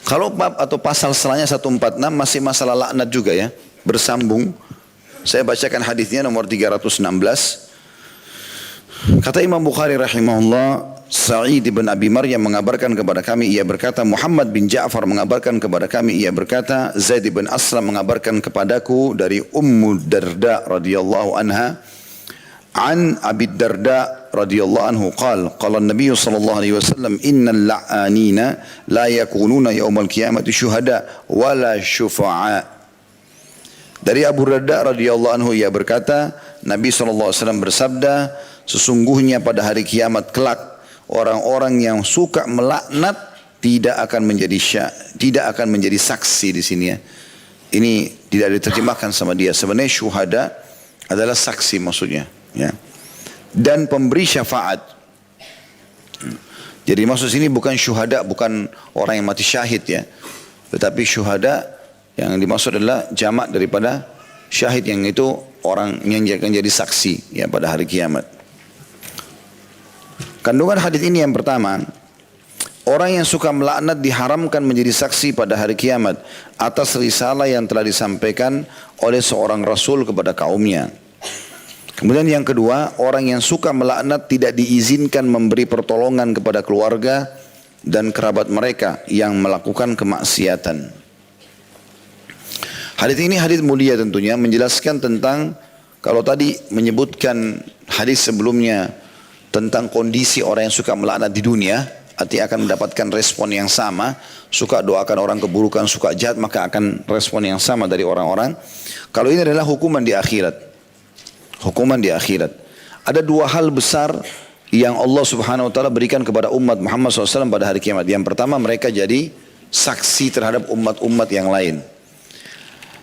Kalau bab atau pasal setelahnya 146 masih masalah laknat juga ya, bersambung. Saya bacakan hadisnya nomor 316. Kata Imam Bukhari rahimahullah, Sa'id bin Abi Maryam mengabarkan kepada kami, ia berkata, Muhammad bin Ja'far mengabarkan kepada kami, ia berkata, Zaid bin Aslam mengabarkan kepadaku dari Ummu Darda radhiyallahu anha, an Abi Darda radhiyallahu anhu qala an-nabiy sallallahu alaihi wasallam innal la'anina la yakununa yaumal qiyamati syuhada wala syufa'a. Dari Abu Darda radhiyallahu anhu ia berkata, Nabi SAW bersabda, sesungguhnya pada hari kiamat kelak orang-orang yang suka melaknat tidak akan menjadi saksi di sini ya. Ini tidak diterjemahkan sama dia. Sebenarnya syuhada adalah saksi maksudnya ya. Dan pemberi syafaat. Jadi maksud sini bukan syuhada, bukan orang yang mati syahid ya. Tetapi syuhada yang dimaksud adalah jamak daripada syahid, yang itu orang yang akan jadi saksi ya pada hari kiamat. Kandungan hadis ini yang pertama, orang yang suka melaknat diharamkan menjadi saksi pada hari kiamat atas risalah yang telah disampaikan oleh seorang rasul kepada kaumnya. Kemudian yang kedua, orang yang suka melaknat tidak diizinkan memberi pertolongan kepada keluarga dan kerabat mereka yang melakukan kemaksiatan. Hadis ini hadis mulia tentunya, menjelaskan tentang, kalau tadi menyebutkan hadis sebelumnya tentang kondisi orang yang suka melaknat di dunia, artinya akan mendapatkan respon yang sama, suka doakan orang keburukan, suka jahat, maka akan respon yang sama dari orang-orang. Kalau ini adalah hukuman di akhirat. Hukuman di akhirat. Ada dua hal besar yang Allah Subhanahu wa taala berikan kepada umat Muhammad SAW pada hari kiamat. Yang pertama, mereka jadi saksi terhadap umat-umat yang lain.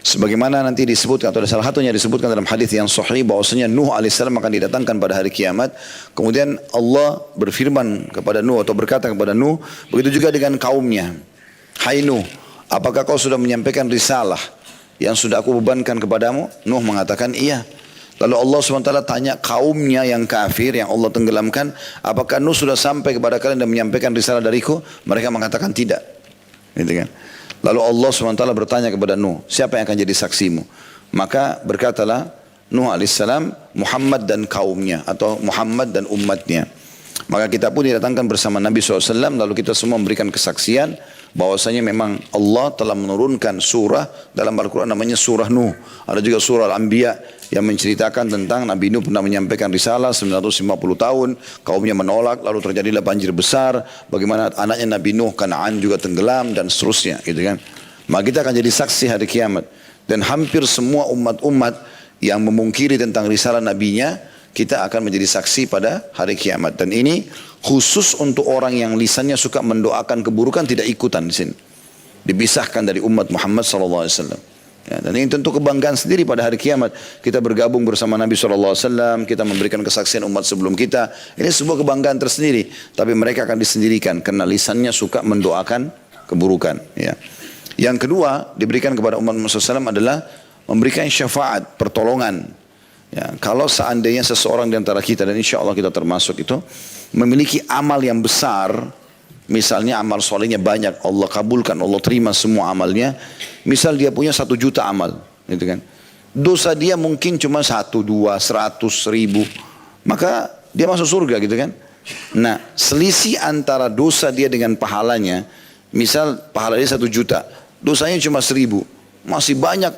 Sebagaimana nanti disebutkan, atau salah satunya disebutkan dalam hadis yang sahih, bahwasanya Nuh alaihissalam akan didatangkan pada hari kiamat. Kemudian Allah berfirman kepada Nuh atau berkata kepada Nuh, begitu juga dengan kaumnya. Hai Nuh, apakah kau sudah menyampaikan risalah yang sudah aku bebankan kepadamu? Nuh mengatakan iya. Lalu Allah SWT tanya kaumnya yang kafir, yang Allah tenggelamkan, apakah Nuh sudah sampai kepada kalian dan menyampaikan risalah dariku? Mereka mengatakan tidak. Gitu kan? Lalu Allah SWT bertanya kepada Nuh, siapa yang akan jadi saksimu? Maka berkatalah Nuh alaihissalam, Muhammad dan kaumnya, atau Muhammad dan umatnya. Maka kita pun didatangkan bersama Nabi SAW, lalu kita semua memberikan kesaksian bahwasanya memang Allah telah menurunkan surah dalam Al-Quran namanya surah Nuh. Ada juga surah Al-Anbiya yang menceritakan tentang Nabi Nuh pernah menyampaikan risalah 950 tahun, kaumnya menolak, lalu terjadilah banjir besar, bagaimana anaknya Nabi Nuh, Kan'an juga tenggelam dan seterusnya gitu kan. Maka kita akan jadi saksi hari kiamat, dan hampir semua umat-umat yang memungkiri tentang risalah nabinya, kita akan menjadi saksi pada hari kiamat. Dan ini khusus untuk orang yang lisannya suka mendoakan keburukan, tidak ikutan di sini. Dipisahkan dari umat Muhammad SAW. Ya, dan ini tentu kebanggaan sendiri pada hari kiamat. Kita bergabung bersama Nabi SAW, kita memberikan kesaksian umat sebelum kita. Ini sebuah kebanggaan tersendiri. Tapi mereka akan disendirikan karena lisannya suka mendoakan keburukan. Ya. Yang kedua diberikan kepada umat Muhammad SAW adalah memberikan syafaat, pertolongan. Ya, kalau seandainya seseorang di antara kita, dan insya Allah kita termasuk itu, memiliki amal yang besar, misalnya amal solehnya banyak, Allah kabulkan, Allah terima semua amalnya. Misal dia punya 1 juta amal, gitu kan. Dosa dia mungkin cuma 1, 2, 100, 1000, maka dia masuk surga gitu kan. Nah, selisih antara dosa dia dengan pahalanya, misal pahala dia 1 juta, dosanya cuma 1000, masih banyak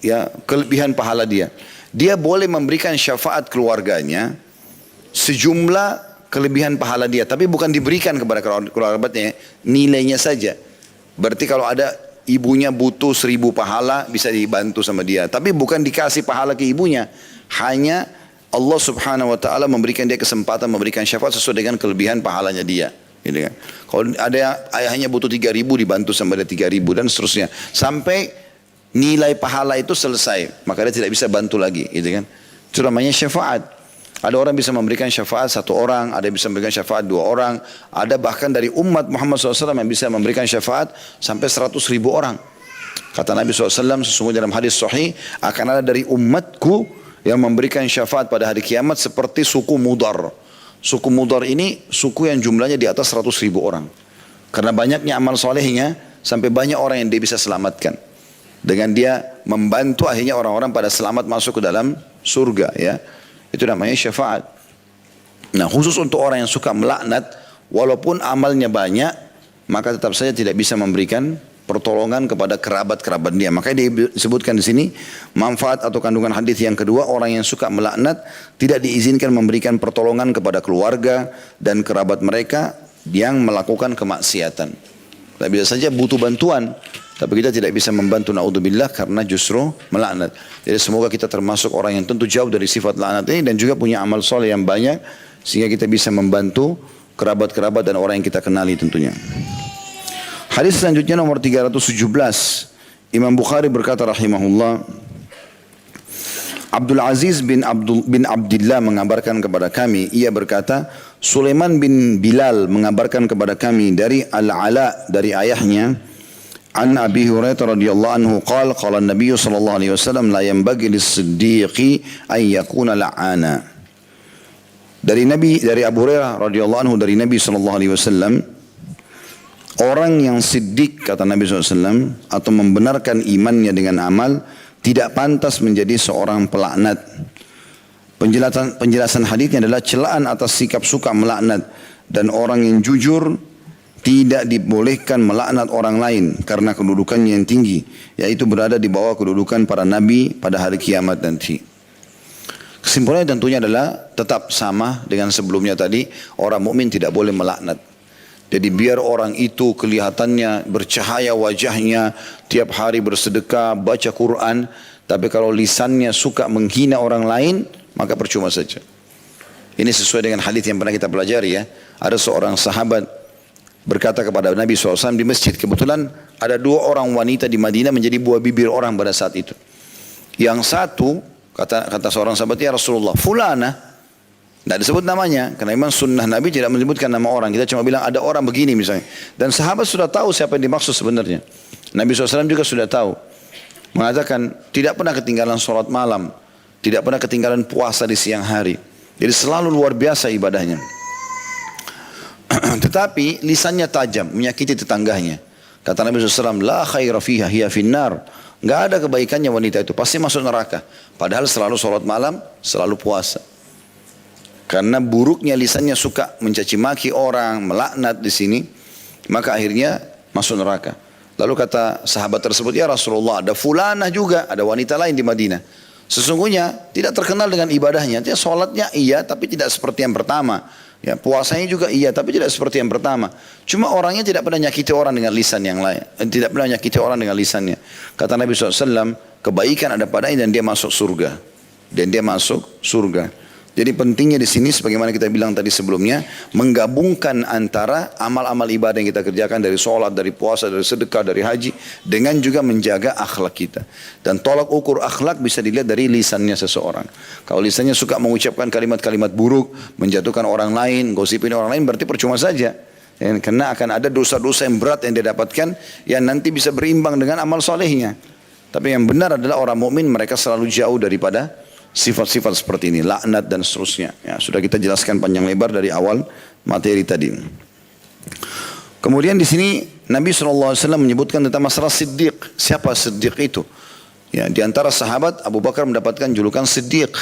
ya kelebihan pahala dia. Dia boleh memberikan syafaat keluarganya sejumlah kelebihan pahala dia, tapi bukan diberikan kepada kerabatnya, nilainya saja. Berarti kalau ada ibunya butuh 1000 pahala, bisa dibantu sama dia, tapi bukan dikasih pahala ke ibunya. Hanya Allah Subhanahu wa taala memberikan dia kesempatan memberikan syafaat sesuai dengan kelebihan pahalanya dia, gitu kan. Kalau ada ayahnya butuh 3000, dibantu sama dia 3000 dan seterusnya sampai nilai pahala itu selesai, maka dia tidak bisa bantu lagi, gitu kan. Itu namanya syafaat. Ada orang bisa memberikan syafaat 1 orang, ada yang bisa memberikan syafaat 2 orang, ada bahkan dari umat Muhammad SAW yang bisa memberikan syafaat sampai 100.000 orang. Kata Nabi SAW sesungguhnya dalam hadis sahih, akan ada dari umatku yang memberikan syafaat pada hari kiamat seperti suku Mudar. Suku Mudar ini suku yang jumlahnya di atas 100.000 orang. Karena banyaknya amal solehnya, sampai banyak orang yang dia bisa selamatkan. Dengan dia membantu akhirnya orang-orang pada selamat masuk ke dalam surga ya. Itu namanya syafaat. Nah khusus untuk orang yang suka melaknat, walaupun amalnya banyak, maka tetap saja tidak bisa memberikan pertolongan kepada kerabat-kerabat dia. Makanya disebutkan di sini manfaat atau kandungan hadis yang kedua, orang yang suka melaknat tidak diizinkan memberikan pertolongan kepada keluarga dan kerabat mereka yang melakukan kemaksiatan. Kita bisa saja butuh bantuan, tapi kita tidak bisa membantu, naudzubillah, karena justru melaknat. Jadi semoga kita termasuk orang yang tentu jauh dari sifat laknat ini dan juga punya amal soleh yang banyak sehingga kita bisa membantu kerabat-kerabat dan orang yang kita kenali tentunya. Hadis selanjutnya nomor 317. Imam Bukhari berkata rahimahullah, Abdul Aziz bin Abdullah mengabarkan kepada kami, ia berkata, Sulaiman bin Bilal mengabarkan kepada kami dari Al-Ala dari ayahnya, an Abi Hurairah radhiyallahu anhu qala qala Nabi sallallahu alaihi wasallam la yanbaghi lis-siddiqi ay yakuna la'ana. Dari Abu Hurairah radhiyallahu anhu dari Nabi sallallahu alaihi wasallam, orang yang siddiq kata Nabi SAW atau membenarkan imannya dengan amal tidak pantas menjadi seorang pelaknat. Penjelasan hadisnya adalah celaan atas sikap suka melaknat, dan orang yang jujur tidak dibolehkan melaknat orang lain karena kedudukannya yang tinggi, yaitu berada di bawah kedudukan para nabi pada hari kiamat nanti. Kesimpulannya tentunya adalah tetap sama dengan sebelumnya tadi, orang mukmin tidak boleh melaknat. Jadi biar orang itu kelihatannya bercahaya wajahnya, tiap hari bersedekah, baca Quran, tapi kalau lisannya suka menghina orang lain, maka percuma saja. Ini sesuai dengan hadis yang pernah kita pelajari ya. Ada seorang sahabat berkata kepada Nabi SAW di masjid, kebetulan ada dua orang wanita di Madinah menjadi buah bibir orang pada saat itu. Yang satu, kata seorang sahabat, ya Rasulullah, fulana. Tidak disebut namanya, karena memang sunnah Nabi tidak menyebutkan nama orang. Kita cuma bilang ada orang begini misalnya. Dan sahabat sudah tahu siapa yang dimaksud sebenarnya. Nabi SAW juga sudah tahu. Mengatakan tidak pernah ketinggalan sholat malam, tidak pernah ketinggalan puasa di siang hari. Jadi selalu luar biasa ibadahnya. Tetapi lisannya tajam, menyakiti tetangganya. Kata Nabi SAW, la khaira fiha hiya finnar. Nggak ada kebaikannya wanita itu, pasti masuk neraka. Padahal selalu sholat malam, selalu puasa. Karena buruknya lisannya suka mencaci maki orang, melaknat di sini, maka akhirnya masuk neraka. Lalu kata sahabat tersebut, ya Rasulullah, ada fulanah juga, ada wanita lain di Madinah. Sesungguhnya tidak terkenal dengan ibadahnya. Dia sholatnya iya, tapi tidak seperti yang pertama. Ya, puasanya juga iya, tapi tidak seperti yang pertama. Cuma orangnya tidak pernah nyakiti orang dengan lisan yang lain. Tidak pernah nyakiti orang dengan lisannya. Kata Nabi SAW, kebaikan ada padanya dan dia masuk surga. Dan dia masuk surga. Jadi pentingnya di sini sebagaimana kita bilang tadi sebelumnya, menggabungkan antara amal-amal ibadah yang kita kerjakan dari sholat, dari puasa, dari sedekah, dari haji, dengan juga menjaga akhlak kita. Dan tolak ukur akhlak bisa dilihat dari lisannya seseorang. Kalau lisannya suka mengucapkan kalimat-kalimat buruk, menjatuhkan orang lain, gosipin orang lain, berarti percuma saja. Karena akan ada dosa-dosa yang berat yang dia dapatkan, yang nanti bisa berimbang dengan amal solehnya. Tapi yang benar adalah orang mukmin mereka selalu jauh daripada sifat-sifat seperti ini, laknat dan seterusnya. Ya, sudah kita jelaskan panjang lebar dari awal materi tadi. Kemudian di sini Nabi SAW menyebutkan tentang masalah siddiq. Siapa siddiq itu? Ya, di antara sahabat Abu Bakar mendapatkan julukan siddiq.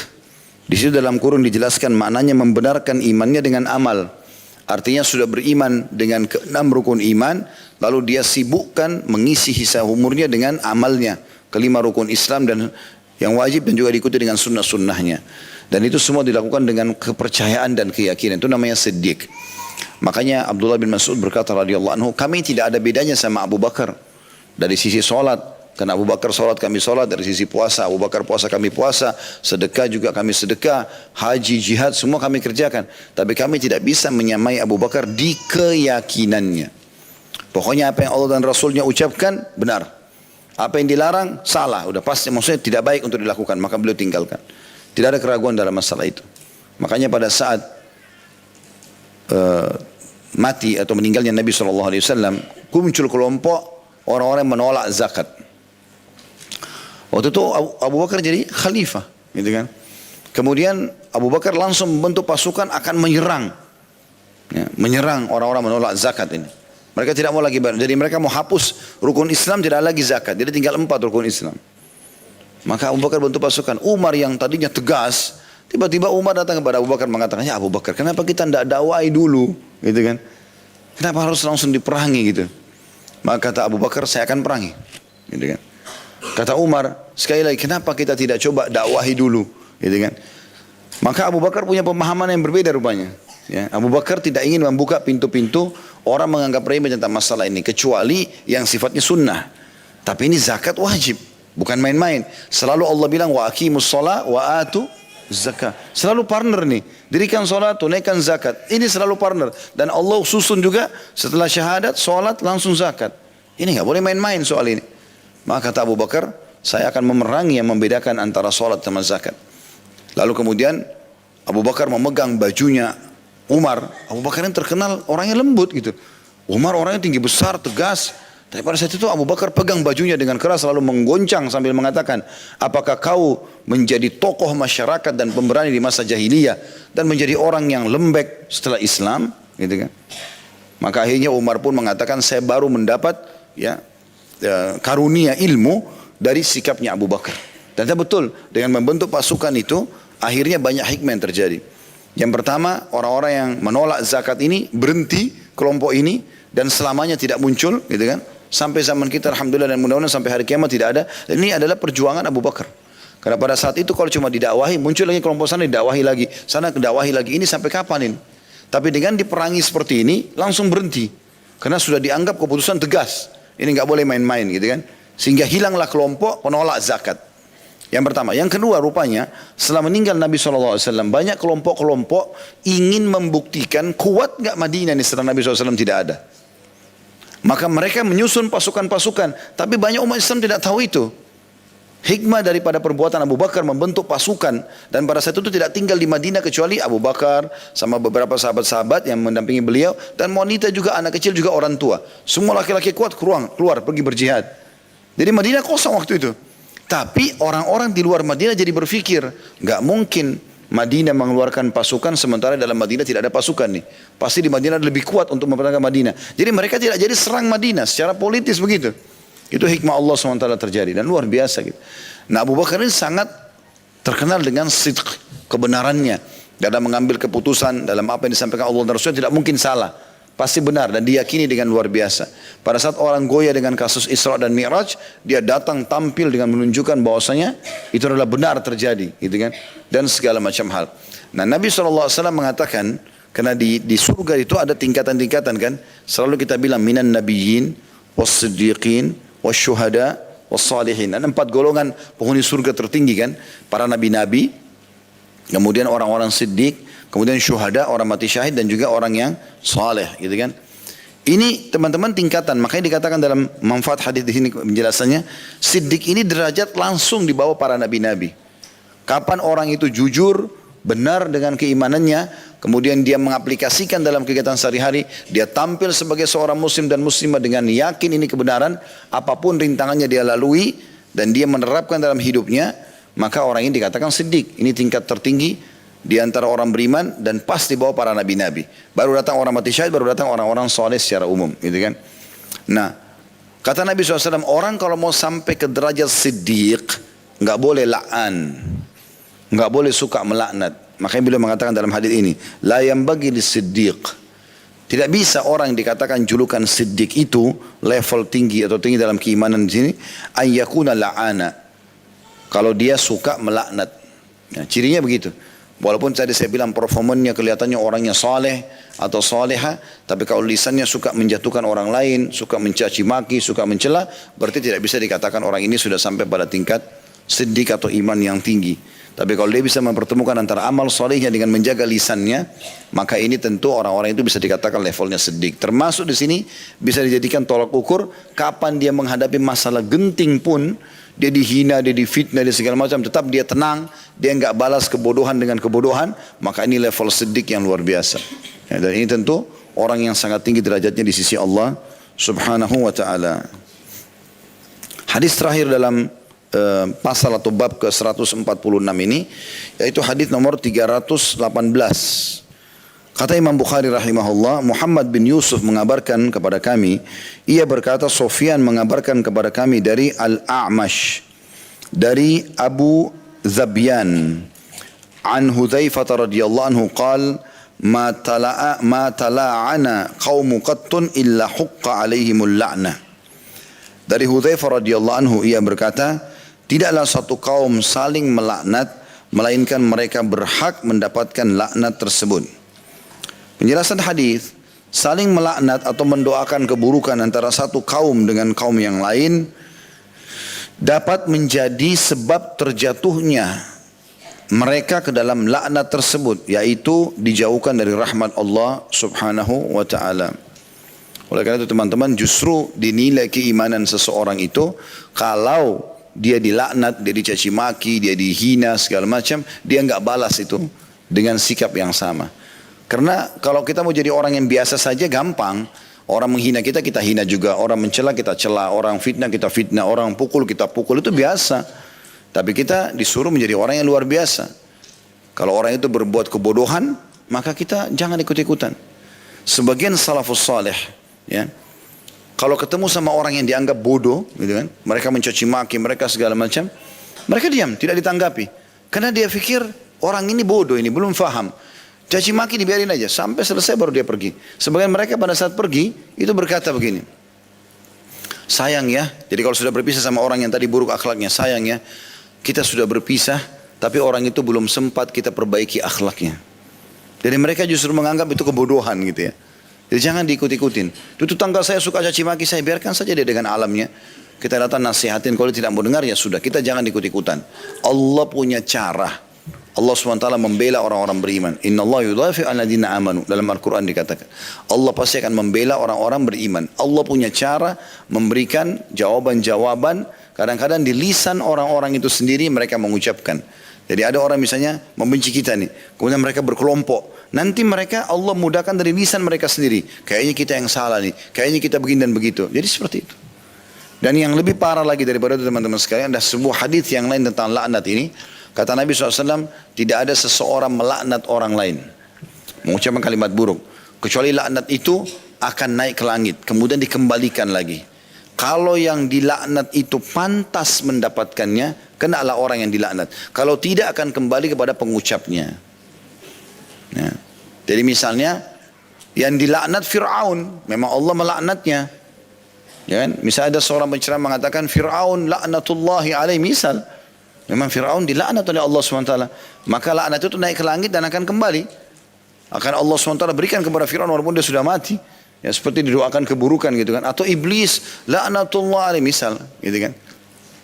Di situ dalam kurung dijelaskan maknanya membenarkan imannya dengan amal. Artinya sudah beriman dengan keenam rukun iman, lalu dia sibukkan mengisi sisa umurnya dengan amalnya, kelima rukun Islam dan yang wajib dan juga diikuti dengan sunnah-sunnahnya. Dan itu semua dilakukan dengan kepercayaan dan keyakinan. Itu namanya siddiq. Makanya Abdullah bin Mas'ud berkata radhiyallahu anhu, kami tidak ada bedanya sama Abu Bakar dari sisi solat. Karena Abu Bakar solat kami solat, dari sisi puasa Abu Bakar puasa kami puasa, sedekah juga kami sedekah, haji, jihad semua kami kerjakan. Tapi kami tidak bisa menyamai Abu Bakar di keyakinannya. Pokoknya apa yang Allah dan Rasulnya ucapkan benar. Apa yang dilarang salah, udah pasti, maksudnya tidak baik untuk dilakukan, maka beliau tinggalkan. Tidak ada keraguan dalam masalah itu. Makanya pada saat mati atau meninggalnya Nabi SAW, muncul kelompok orang-orang yang menolak zakat. Waktu itu Abu Bakar jadi khalifah, gitu kan? Kemudian Abu Bakar langsung membentuk pasukan akan menyerang, ya, menyerang orang-orang menolak zakat ini. Mereka tidak mau lagi bayar. Jadi mereka mau hapus rukun Islam, tidak lagi zakat. Jadi tinggal 4 rukun Islam. Maka Abu Bakar bentuk pasukan. Umar yang tadinya tegas, tiba-tiba Umar datang kepada Abu Bakar mengatakan, ya Abu Bakar, kenapa kita tidak dakwai dulu? Gitu kan? Kenapa harus langsung diperangi gitu? Maka kata Abu Bakar, saya akan perangi. Gitu kan? Kata Umar, sekali lagi, kenapa kita tidak coba dakwahi dulu? Gitu kan? Maka Abu Bakar punya pemahaman yang berbeda rupanya. Ya, Abu Bakar tidak ingin membuka pintu-pintu orang menganggap remeh tentang masalah ini, kecuali yang sifatnya sunnah. Tapi ini zakat wajib, bukan main-main. Selalu Allah bilang, wa aqimus shalah wa atu zakat. Selalu partner nih. Dirikan sholat, tunaikan zakat. Ini selalu partner. Dan Allah susun juga setelah syahadat, sholat langsung zakat. Ini nggak boleh main-main soal ini. Maka kata Abu Bakar, saya akan memerangi yang membedakan antara sholat sama zakat. Lalu kemudian Abu Bakar memegang bajunya Umar. Abu Bakar yang terkenal orangnya lembut gitu. Umar orangnya tinggi besar, tegas. Tapi pada saat itu Abu Bakar pegang bajunya dengan keras lalu menggoncang sambil mengatakan, apakah kau menjadi tokoh masyarakat dan pemberani di masa jahiliyah dan menjadi orang yang lembek setelah Islam? Gitu kan? Maka akhirnya Umar pun mengatakan, saya baru mendapat karunia ilmu dari sikapnya Abu Bakar. Dan betul, dengan membentuk pasukan itu, akhirnya banyak hikmah yang terjadi. Yang pertama, orang-orang yang menolak zakat ini berhenti, kelompok ini, dan selamanya tidak muncul, gitu kan? Sampai zaman kita, alhamdulillah, dan mudah-mudahan sampai hari kiamat tidak ada. Dan ini adalah perjuangan Abu Bakar. Karena pada saat itu kalau cuma didakwahi, muncul lagi kelompok sana, didakwahi lagi, sana didakwahi lagi, ini sampai kapan ini? Tapi dengan diperangi seperti ini, langsung berhenti. Karena sudah dianggap keputusan tegas. Ini nggak boleh main-main, gitu kan? Sehingga hilanglah kelompok penolak zakat. Yang pertama. Yang kedua, rupanya setelah meninggal Nabi SAW, banyak kelompok-kelompok ingin membuktikan kuat nggak Madinah ini setelah Nabi SAW tidak ada. Maka mereka menyusun pasukan-pasukan. Tapi banyak umat Islam tidak tahu itu. Hikmah daripada perbuatan Abu Bakar membentuk pasukan. Dan pada saat itu tidak tinggal di Madinah kecuali Abu Bakar sama beberapa sahabat-sahabat yang mendampingi beliau. Dan wanita juga, anak kecil juga, orang tua. Semua laki-laki kuat keluar pergi berjihad. Jadi Madinah kosong waktu itu. Tapi orang-orang di luar Madinah jadi berpikir, nggak mungkin Madinah mengeluarkan pasukan sementara dalam Madinah tidak ada pasukan nih. Pasti di Madinah lebih kuat untuk mempertahankan Madinah. Jadi mereka tidak jadi serang Madinah secara politis begitu. Itu hikmah Allah SWT terjadi dan luar biasa gitu. Nah, Abu Bakar ini sangat terkenal dengan sidq, kebenarannya dalam mengambil keputusan, dalam apa yang disampaikan Allah dan Rasulnya tidak mungkin salah. Pasti benar dan diyakini dengan luar biasa. Pada saat orang goyah dengan kasus Isra dan Mi'raj, dia datang tampil dengan menunjukkan bahwasanya itu adalah benar terjadi, gitu kan? Dan segala macam hal. Nah, Nabi SAW mengatakan, karena di surga itu ada tingkatan-tingkatan kan? Selalu kita bilang minan nabiyyin, was-siddiqin, was-syuhada, was-salihin. Ada 4 golongan penghuni surga tertinggi kan? Para nabi-nabi, kemudian orang-orang siddiq, kemudian syuhada, orang mati syahid, dan juga orang yang saleh, gitu kan. Ini teman-teman tingkatan, makanya dikatakan dalam manfaat hadis di sini penjelasannya, siddiq ini derajat langsung di bawah para nabi-nabi. Kapan orang itu jujur, benar dengan keimanannya, kemudian dia mengaplikasikan dalam kegiatan sehari-hari, dia tampil sebagai seorang muslim dan muslimah dengan yakin ini kebenaran, apapun rintangannya dia lalui, dan dia menerapkan dalam hidupnya, maka orang ini dikatakan siddiq. Ini tingkat tertinggi di antara orang beriman dan pas di bawah para nabi-nabi. Baru datang orang mati syahid, baru datang orang-orang soleh secara umum, gitu kan. Nah, kata Nabi SAW, orang kalau mau sampai ke derajat siddiq, nggak boleh la'an, nggak boleh suka melaknat. Makanya beliau mengatakan dalam hadis ini, la yanbaghi lis-siddiq. Tidak bisa orang yang dikatakan julukan siddiq itu level tinggi atau tinggi dalam keimanan di sini, ayyakuna la'ana. Kalau dia suka melaknat, ya, cirinya begitu. Walaupun tadi saya bilang performanya kelihatannya orangnya saleh atau saleha, tapi kalau lisannya suka menjatuhkan orang lain, suka mencaci maki, suka mencela, berarti tidak bisa dikatakan orang ini sudah sampai pada tingkat siddiq atau iman yang tinggi. Tapi kalau dia bisa mempertemukan antara amal salehnya dengan menjaga lisannya, maka ini tentu orang-orang itu bisa dikatakan levelnya siddiq. Termasuk di sini bisa dijadikan tolak ukur kapan dia menghadapi masalah genting pun, dia dihina, dia difitnah, dia segala macam, tetap dia tenang, dia enggak balas kebodohan dengan kebodohan, maka ini level siddiq yang luar biasa. Ya, dan ini tentu orang yang sangat tinggi derajatnya di sisi Allah Subhanahu wa taala. Hadis terakhir dalam pasal atau bab ke-146 ini yaitu hadis nomor 318. Kata Imam Bukhari rahimahullah, Muhammad bin Yusuf mengabarkan kepada kami, ia berkata Sufyan mengabarkan kepada kami dari Al-A'mash, dari Abu Zabyan, an Hudzaifah radhiyallahu anhu qala ma tala'ana qaumu qattun illa huqqa alaihimul la'nah. Dari Hudzaifah radhiyallahu anhu ia berkata, tidaklah satu kaum saling melaknat melainkan mereka berhak mendapatkan laknat tersebut. Penjelasan hadis, saling melaknat atau mendoakan keburukan antara satu kaum dengan kaum yang lain dapat menjadi sebab terjatuhnya mereka ke dalam laknat tersebut, yaitu dijauhkan dari rahmat Allah subhanahu wa ta'ala. Oleh karena itu teman-teman, justru dinilai keimanan seseorang itu kalau dia dilaknat, dia dicaci maki, dia dihina segala macam, dia enggak balas itu dengan sikap yang sama. Karena kalau kita mau jadi orang yang biasa saja gampang. Orang menghina kita, kita hina juga. Orang mencela, kita cela. Orang fitnah, kita fitnah. Orang pukul, kita pukul. Itu biasa. Tapi kita disuruh menjadi orang yang luar biasa. Kalau orang itu berbuat kebodohan, maka kita jangan ikut-ikutan. Sebagian salafus salih, ya, kalau ketemu sama orang yang dianggap bodoh, gitu kan, mereka mencaci maki, mereka segala macam, mereka diam, tidak ditanggapi. Karena dia pikir orang ini bodoh, ini belum faham. Caci maki dibiarin aja, sampai selesai baru dia pergi. Sebagian mereka pada saat pergi, itu berkata begini, sayang ya, jadi kalau sudah berpisah sama orang yang tadi buruk akhlaknya, sayang ya, kita sudah berpisah, tapi orang itu belum sempat kita perbaiki akhlaknya. Jadi mereka justru menganggap itu kebodohan gitu ya. Jadi jangan diikut-ikutin. Itu tanggal saya suka caci maki saya, biarkan saja dia dengan alamnya. Kita datang nasihatin, kalau dia tidak mau dengar ya sudah, kita jangan ikut-ikutan. Allah punya cara. Allah SWT membela orang-orang beriman. Inna Allah yudhafi al-ladina amanu. Dalam Al-Quran dikatakan, Allah pasti akan membela orang-orang beriman. Allah punya cara memberikan jawaban-jawaban. Kadang-kadang di lisan orang-orang itu sendiri mereka mengucapkan. Jadi ada orang misalnya membenci kita nih, kemudian mereka berkelompok. Nanti mereka Allah mudahkan dari lisan mereka sendiri. Kayaknya kita yang salah nih, kayaknya kita begini dan begitu. Jadi seperti itu. Dan yang lebih parah lagi daripada itu teman-teman sekalian, ada sebuah hadis yang lain tentang laknat ini. Kata Nabi SAW, tidak ada seseorang melaknat orang lain, mengucapkan kalimat buruk, kecuali laknat itu akan naik ke langit, kemudian dikembalikan lagi. Kalau yang dilaknat itu pantas mendapatkannya, kenalah orang yang dilaknat. Kalau tidak, akan kembali kepada pengucapnya. Ya. Jadi misalnya yang dilaknat Fir'aun, memang Allah melaknatnya. Ya kan? Misalnya ada seorang penceramah mengatakan Fir'aun laknatullahi alaih, misal memang Fir'aun dilaknat oleh Allah SWT, maka laknat itu naik ke langit dan akan kembali. Akan Allah SWT berikan kepada Fir'aun walaupun dia sudah mati. Ya, seperti didoakan keburukan gitu kan. Atau iblis laknatullah alaih misal gitu kan.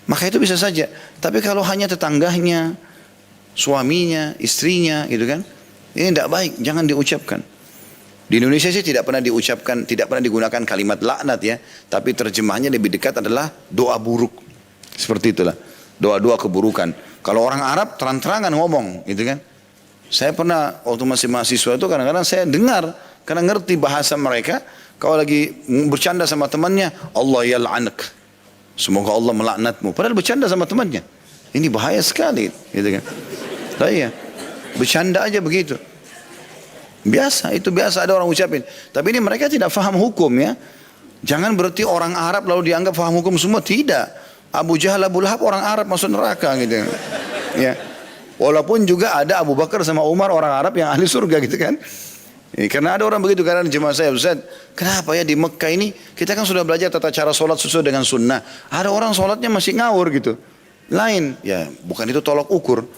Maka itu bisa saja. Tapi kalau hanya tetangganya, suaminya, istrinya gitu kan, ini tidak baik, jangan diucapkan. Di Indonesia sih tidak pernah diucapkan, tidak pernah digunakan kalimat laknat ya. Tapi terjemahnya lebih dekat adalah doa buruk. Seperti itulah. Doa-doa keburukan. Kalau orang Arab terang-terangan ngomong gitu kan. Saya pernah waktu masih mahasiswa itu kadang-kadang saya dengar, karena ngerti bahasa mereka, kalau lagi bercanda sama temannya, Allah yal'anak, semoga Allah melaknatmu. Padahal bercanda sama temannya. Ini bahaya sekali gitu kan. Nah, iya. Bercanda aja begitu. Biasa, itu biasa ada orang ucapin. Tapi ini mereka tidak faham hukum ya. Jangan berarti orang Arab lalu dianggap faham hukum semua, tidak. Abu Jahal, Abu Lahab orang Arab masuk neraka gitu. Ya. Walaupun juga ada Abu Bakar sama Umar orang Arab yang ahli surga gitu kan. Ya, karena ada orang begitu, karena jemaah saya, Ustaz, kenapa ya di Mekah ini kita kan sudah belajar tata cara sholat sesuai dengan sunnah. Ada orang sholatnya masih ngawur gitu. Lain, ya bukan itu tolok ukur.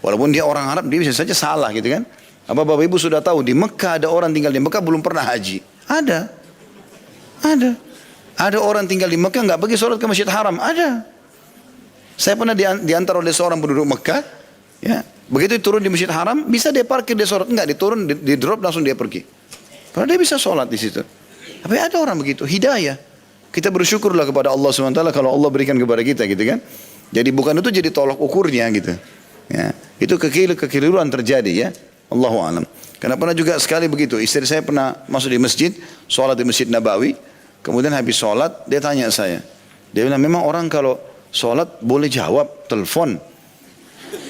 Walaupun dia orang Arab, dia bisa saja salah gitu kan. Apa Bapak Ibu sudah tahu di Mekah ada orang tinggal di Mekah belum pernah haji? Ada. Ada orang tinggal di Mekah nggak pergi sholat ke Masjid Haram? Ada. Saya pernah diantar oleh seorang penduduk Mekah, ya, begitu turun di Masjid Haram, bisa dia parkir dia sholat, enggak, diturun, di drop langsung dia pergi. Padahal dia bisa sholat di situ. Tapi ada orang begitu, hidayah. Kita bersyukurlah kepada Allah SWT kalau Allah berikan kepada kita gitu kan. Jadi bukan itu jadi tolok ukurnya gitu. Ya, itu kekeliruan terjadi ya. Allahu a'lam. Karena pernah juga sekali begitu, istri saya pernah masuk di masjid, sholat di Masjid Nabawi, kemudian habis sholat dia tanya saya, dia bilang memang orang kalau sholat boleh jawab telepon?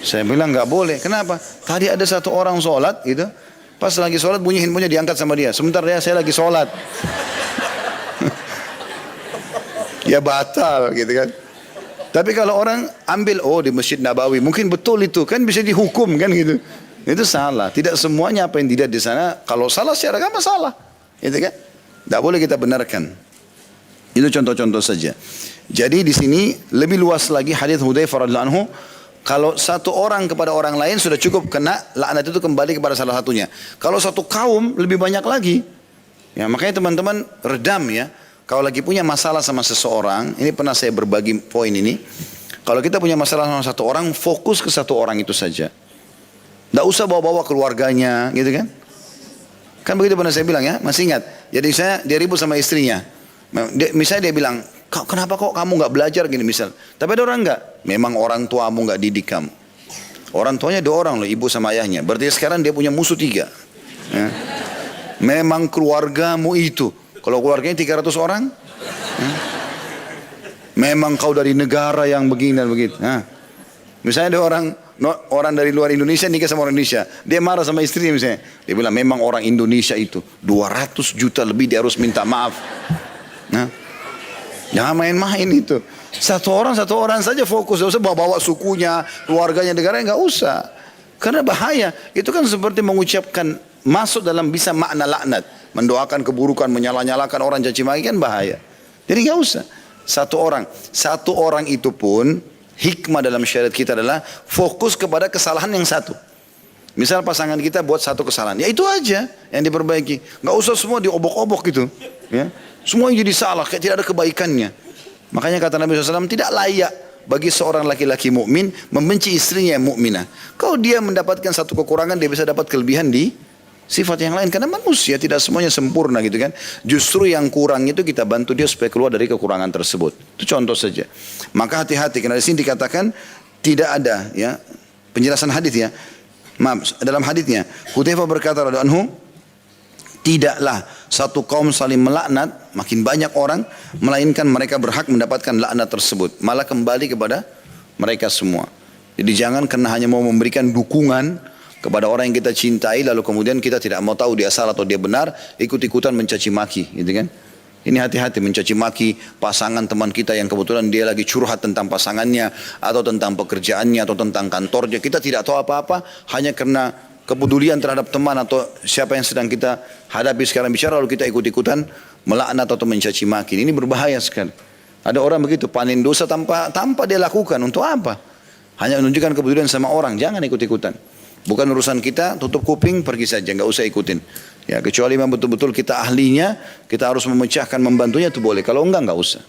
Saya bilang nggak boleh. Kenapa? Tadi ada satu orang sholat gitu, Pas lagi sholat bunyi handphonenya diangkat sama dia. Sebentar ya, saya lagi sholat. Ya batal gitu kan. Tapi kalau orang ambil, oh di Masjid Nabawi, mungkin betul itu, kan bisa dihukum kan gitu. Itu salah. Tidak semuanya apa yang dilihat di sana, kalau salah secara agama salah. Gitu kan. Tidak boleh kita benarkan. Itu contoh-contoh saja. Jadi di sini lebih luas lagi hadis Hudzaifah radhiyallahu anhu, kalau satu orang kepada orang lain sudah cukup kena laknat itu kembali kepada salah satunya. Kalau satu kaum lebih banyak lagi. Ya, makanya teman-teman redam ya. Kalau lagi punya masalah sama seseorang, ini pernah saya berbagi poin ini. Kalau kita punya masalah sama satu orang, fokus ke satu orang itu saja. Tidak usah bawa-bawa keluarganya, gitu kan? Kan begitu pernah saya bilang ya, masih ingat. Jadi dia ribut sama istrinya. Misalnya dia bilang, kenapa kok kamu nggak belajar gini misal. Tapi ada orang nggak, memang orang tuamu nggak didik kamu. Orang tuanya 2 orang loh, ibu sama ayahnya. Berarti sekarang dia punya musuh 3. Ya. Memang keluargamu itu. Kalau keluarganya 300 orang, memang kau dari negara yang begini dan begitu. Misalnya ada orang dari luar Indonesia nikah sama orang Indonesia, dia marah sama istrinya misalnya, dia bilang memang orang Indonesia itu 200 juta lebih dia harus minta maaf. Jangan main-main itu. Satu orang saja fokus, tidak usah bawa sukunya, keluarganya, negaranya, nggak usah. Karena bahaya. Itu kan seperti mengucapkan masuk dalam bisa makna laknat, mendoakan keburukan, menyala-nyalakan orang, caci maki, kan bahaya. Jadi nggak usah. Satu orang itu pun hikmah dalam syariat kita adalah fokus kepada kesalahan yang satu. Misal pasangan kita buat satu kesalahan, ya itu aja yang diperbaiki. Nggak usah semua diobok-obok gitu. Ya. Semua yang jadi salah, kayak tidak ada kebaikannya. Makanya kata Nabi SAW, tidak layak bagi seorang laki-laki mukmin membenci istrinya yang mukminah. Kalau dia mendapatkan satu kekurangan, dia bisa dapat kelebihan di sifat yang lain. Karena manusia tidak semuanya sempurna gitu kan. Justru yang kurang itu kita bantu dia supaya keluar dari kekurangan tersebut. Itu contoh saja. Maka hati-hati, karena di sini dikatakan tidak ada ya penjelasan hadis ya. Maaf, dalam hadisnya Hudzaifah berkata radhiyallahu anhu, tidaklah satu kaum saling melaknat, makin banyak orang, melainkan mereka berhak mendapatkan laknat tersebut. Malah kembali kepada mereka semua. Jadi jangan karena hanya mau memberikan dukungan kepada orang yang kita cintai, lalu kemudian kita tidak mau tahu dia salah atau dia benar, ikut-ikutan mencaci maki, gitu kan? Ini hati-hati mencaci maki pasangan teman kita yang kebetulan dia lagi curhat tentang pasangannya, atau tentang pekerjaannya, atau tentang kantornya. Kita tidak tahu apa-apa, hanya karena kepedulian terhadap teman atau siapa yang sedang kita hadapi sekarang bicara, lalu kita ikut-ikutan melaknat atau mencaci maki. Ini berbahaya sekali. Ada orang begitu, panen dosa tanpa dia lakukan. Untuk apa? Hanya menunjukkan kepedulian sama orang. Jangan ikut-ikutan. Bukan urusan kita, tutup kuping, pergi saja, nggak usah ikutin. Ya, kecuali memang betul-betul kita ahlinya, kita harus memecahkan, membantunya itu boleh. Kalau enggak usah.